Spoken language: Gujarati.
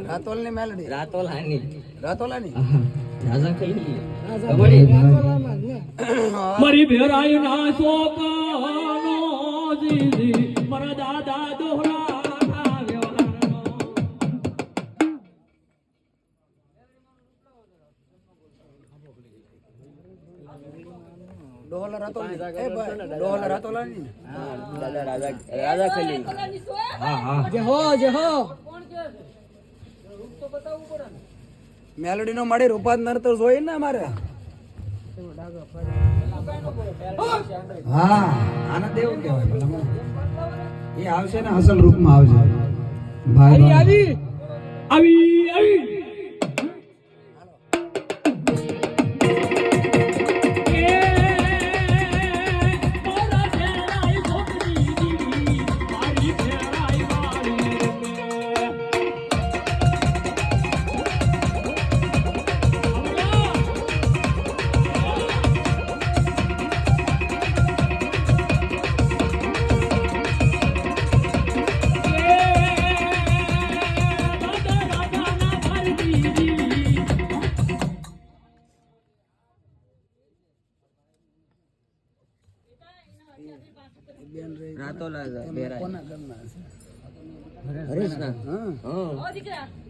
રાતોલ ની મેલડી રાતોલાની રાજા કઈ મારી ભેરાય ના શોકનો જીજી મારા દાદા દોહલા ડોહલા રાતોલ એ ભાઈ ડોહલા રાતોલાની દાદા રાજા ખલીલ હા જે હો મેલોડી નો મળી રૂપાત નર તો જોઈ ને અમારે હા આના દેવ કહેવાય એ આવશે ને અસલ રૂપમાં આવશે ભાઈ આવી રાતોલા બેરા કોના ગમના હરીશ ના હા